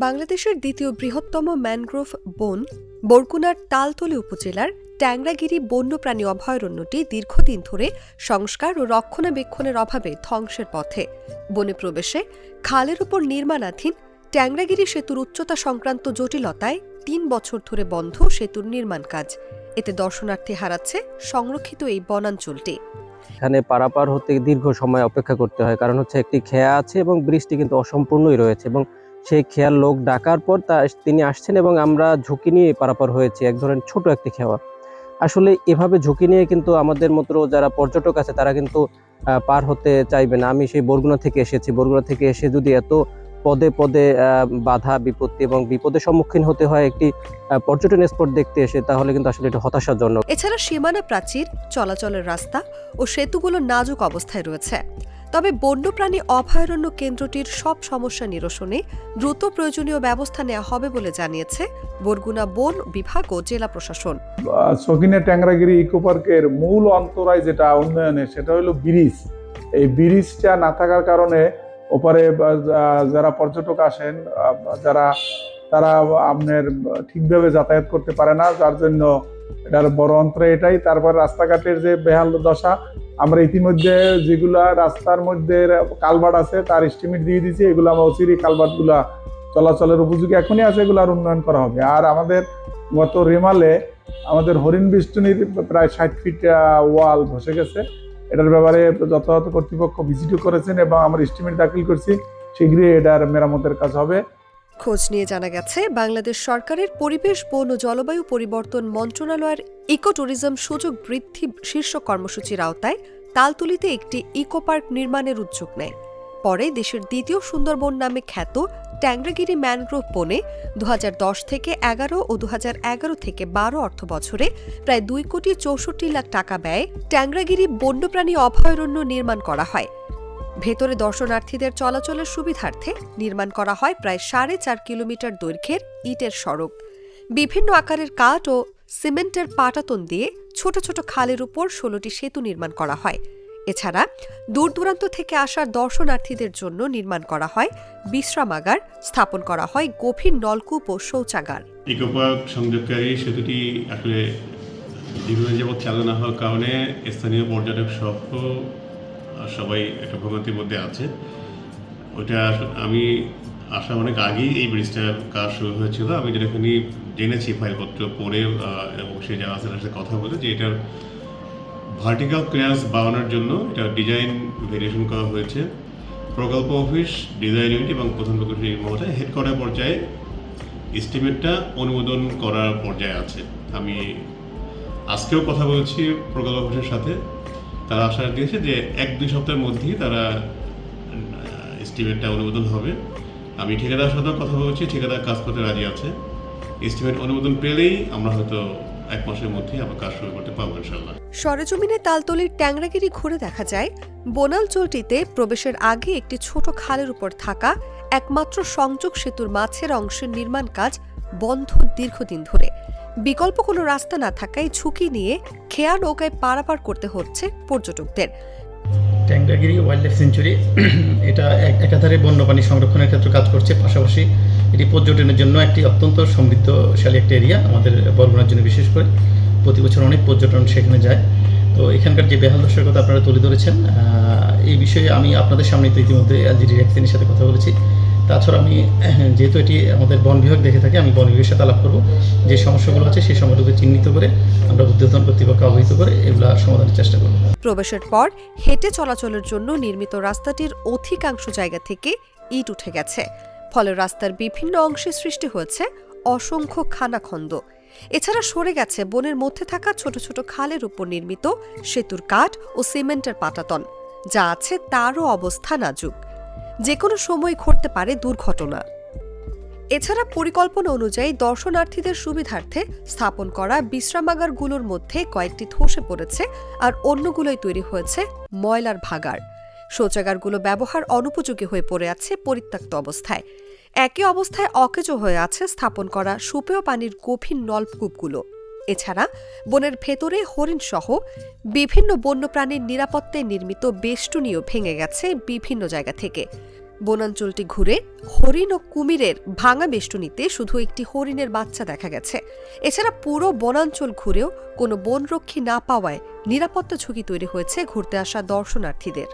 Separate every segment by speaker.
Speaker 1: বাংলাদেশের দ্বিতীয় বৃহত্তম ম্যানগ্রোভ বন বরগুনার তালতলী উপজেলার ট্যাংরাগিরি বন্যপ্রাণী অভয়ারণ্যটি দীর্ঘদিন ধরে সংস্কার ও রক্ষণাবেক্ষণের অভাবে ধ্বংসের পথে। বনে প্রবেশে খালের উপর নির্মাণাধীন ট্যাংরাগিরি সেতুর উচ্চতা সংক্রান্ত জটিলতায় ৩ বছর ধরে বন্ধ সেতুর নির্মাণ কাজ। এতে দর্শনার্থী হারাচ্ছে সংরক্ষিত এই বনাঞ্চলটি।
Speaker 2: এখানে পারাপার হতে দীর্ঘ সময় অপেক্ষা করতে হয়, কারণ হচ্ছে একটি খেয়া আছে এবং ব্রিজটি কিন্তু অসম্পূর্ণই রয়েছে এবং সেই খেয়ার লোক ডাকার পর তিনি আসছেন এবং আমরা ঝুঁকি নিয়ে পারাপার হয়েছি। এক ধরনের ছোট একটি খেয়া। আসলে এভাবে ঝুঁকি নিয়ে কিন্তু আমাদের মতো যারা পর্যটক আছে তারা কিন্তু পার হতে চাইবে না। আমি সেই বরগুনা থেকে এসেছি। বরগুনা থেকে এসে যদি এত পদে পদে বাধা বিপত্তি এবং বিপদের সম্মুখীন হতে হয় একটি পর্যটন স্পট দেখতে এসে, তাহলে কিন্তু আসলে এটা হতাশাজনক।
Speaker 1: এছাড়া সীমানা প্রাচীর, চলাচলের রাস্তা ও সেতুগুলো নাজুক অবস্থায় রয়েছে। তবে বন্যপ্রাণী অভয়ারণ্য কেন্দ্রটির সব সমস্যা নিরসনে দ্রুত প্রয়োজনীয় ব্যবস্থা নেওয়া হবে বলে জানিয়েছে বরগুনা বন বিভাগ ও জেলা প্রশাসন।
Speaker 3: সকিনা ট্যাংরাগিরি ইকো পার্কের মূল অন্তরায় যেটা উন্নয়নে, সেটা হলো ব্রিজ। এই ব্রিজটা না থাকার কারণে ওপারে যারা পর্যটক আসেন তারা আপনার ঠিকভাবে যাতায়াত করতে পারে না, যার জন্য এটার বড় অন্তরায় এটাই। তারপর রাস্তাঘাটের যে বেহাল দশা, আমরা ইতিমধ্যে যেগুলা রাস্তার মধ্যে কালভার্ট আছে তার এস্টিমেট দিয়ে দিয়েছি। এগুলো আমরা অচিরেই কালভার্টগুলা চলাচলের উপযোগী এখনই আছে, এগুলো আর উন্নয়ন করা হবে। আর আমাদের গত রেমালে আমাদের হরিণ বেষ্টনীর প্রায় ৬০ ফিট ওয়াল ধসে গেছে। এটার ব্যাপারে যথাযথ কর্তৃপক্ষ ভিজিটও করেছেন এবং আমরা এস্টিমেট দাখিল করছি, শীঘ্রই এটার মেরামতের কাজ হবে।
Speaker 1: খোঁজ নিয়ে জানা গেছে, বাংলাদেশ সরকারের পরিবেশ, বন ও জলবায়ু পরিবর্তন মন্ত্রণালয়ের ইকো ট্যুরিজম সুযোগ বৃদ্ধি শীর্ষক কর্মসূচির আওতায় তালতলীতে একটি ইকো পার্ক নির্মাণের উদ্যোগ নেয়। পরে দেশের দ্বিতীয় সুন্দরবন নামে খ্যাত ট্যাংরাগিরি ম্যানগ্রোভ বনে ২০১০ থেকে ১১ ও ২০১১ থেকে ১২ অর্থ বছরে প্রায় ২,৬৪,০০,০০০ টাকা ব্যয়ে ট্যাংরাগিরি বন্যপ্রাণী অভয়ারণ্য নির্মাণ করা হয়। ভেতরে দর্শনার্থীদের চলাচলের সুবিধার্থে নির্মাণ করা হয় প্রায় ৪.৫ কিলোমিটার দৈর্ঘ্যের ইটের সড়ক। বিভিন্ন আকারের কাঠ ও সিমেন্টের পাটাতন দিয়ে ছোট ছোট খালের উপর ১৬টি সেতু নির্মাণ করা হয়। এছাড়া দূর দূরান্ত থেকে আসা দর্শনার্থীদের জন্য নির্মাণ করা হয় বিশ্রামাগার, স্থাপন করা হয় গভীর নলকূপ ও শৌচাগার।
Speaker 4: ইকো পার্ক সংযোগকারী সেতুটি আসলে দীর্ঘদিন যাবৎ চালু না হওয়ার কারণে স্থানীয় পর্যটক সহ সবাই একটা ভোগান্তির মধ্যে আছে। ওইটা আমি আসা অনেক আগেই এই ব্রিজটার কাজ শুরু হয়েছিল। আমি যেখানে জেনেছি ফাইলপত্র পড়ে এবং সেই যারা আছে তার সাথে কথা বলে যে এটার ভার্টিক্যাল ক্লিয়ারেন্স বাড়ানোর জন্য এটা ডিজাইন ভেরিয়েশন করা হয়েছে। প্রকল্প অফিস, ডিজাইন ইউনিট এবং প্রধান প্রকৌশলী মহোদয় হেডকোয়ার্টার পর্যায়ে এস্টিমেটটা অনুমোদন করার পর্যায়ে আছে। আমি আজকেও কথা বলছি প্রকল্প অফিসের সাথে, তারা আশ্বাস দিয়েছে যে ১-২ সপ্তাহের মধ্যেই তারা এস্টিমেটটা অনুমোদন হবে। আমি ঠিকাদার সাথেও কথা বলছি, ঠিকাদার কাজ করতে রাজি আছে। এস্টিমেট অনুমোদন পেলেই আমরা হয়তো ১ মাসের মধ্যেই আমরা কাজ শুরু করতে পারবো ইনশাআল্লাহ।
Speaker 1: সরেজমিনে তালতলীর ট্যাংরাগিরি ঘুরে দেখা যায়, বনাঞ্চলটিতে প্রবেশের আগে একটি ছোট খালের উপর থাকা একমাত্র সংযোগ সেতুর মাঝের অংশের নির্মাণ কাজ বন্ধ দীর্ঘদিন ধরে। বিকল্প কোনো রাস্তা না থাকায় ঝুঁকি নিয়ে খেয়া নৌকায় পারাপার করতে হচ্ছে পর্যটকদের।
Speaker 5: ট্যাংরাগিরি ওয়াইল্ড লাইফ সেঞ্চুরি এটা একাধারে বন্যপ্রাণী সংরক্ষণের ক্ষেত্রে কাজ করছে, পাশাপাশি এটি পর্যটনের জন্য একটি অত্যন্ত সমৃদ্ধশালী একটা এরিয়া। আমাদের বরগুনার জন্য বিশেষ করে প্রতি বছর অনেক পর্যটন সেখানে যায়। তো এখানকার যে বেহাল দশার কথা আপনারা তুলে ধরেছেন, এই বিষয়ে আমি আপনাদের সামনে তো ইতিমধ্যে এলজিডি রেক্সিনের সাথে কথা বলেছি। তাছাড়া আমি যেহেতু এটি আমাদের বন বিভাগ দেখে থাকি, আমি বন বিভাগের সাথে আলাপ করবো। যে সমস্যাগুলো আছে সেই সময়টুকু চিহ্নিত করে আমরা ঊর্ধ্বতন কর্তৃপক্ষ অবহিত করে এগুলো সমাধানের চেষ্টা করব।
Speaker 1: প্রবেশের পর হেঁটে চলাচলের জন্য নির্মিত রাস্তাটির অধিকাংশ জায়গা থেকে ইট উঠে গেছে। ফলে রাস্তার বিভিন্ন অংশে সৃষ্টি হয়েছে অসংখ্য খানাখন্দ। এছাড়া সরে গেছে বনের মধ্যে থাকা ছোট ছোট খালের উপর নির্মিত সেতুর কাঠ ও সিমেন্টের পাটাতন। যা আছে তারও অবস্থা নাজুক, যে কোনো সময় ঘটতে পারে দুর্ঘটনা। এছাড়া পরিকল্পনা অনুযায়ী দর্শনার্থীদের সুবিধার্থে স্থাপন করা বিশ্রামাগারগুলোর মধ্যে কয়েকটি ধসে পড়েছে, আর অন্যগুলোই তৈরি হয়েছে ময়লার ভাগাড়। শৌচাগারগুলো ব্যবহার অনুপযোগী হয়ে পড়ে আছে পরিত্যক্ত অবস্থায়। একই অবস্থায় অকেজো হয়ে আছে স্থাপন করা সুপেয় পানির গভীর নলকূপগুলো। এছাড়া বনের ভেতরে হরিণ সহ বিভিন্ন বন্যপ্রাণীর নিরাপত্তায় নির্মিত বেষ্টনীও ভেঙে গেছে বিভিন্ন জায়গা থেকে। বনাঞ্চলটি ঘুরে হরিণ ও কুমিরের ভাঙা বেষ্টনীতে শুধু একটি হরিণের বাচ্চা দেখা গেছে। এছাড়া পুরো বনাঞ্চল ঘুরেও কোনো বনরক্ষী না পাওয়ায় নিরাপত্তা ঝুঁকি তৈরি হয়েছে ঘুরতে আসা দর্শনার্থীদের।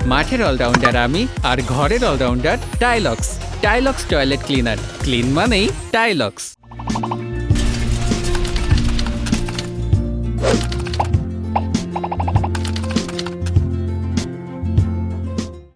Speaker 6: মাঠের অলরাউন্ডার আমি, আর ঘরের allrounder Tylox. Tylox toilet cleaner, clean মানেই টাইলক্স।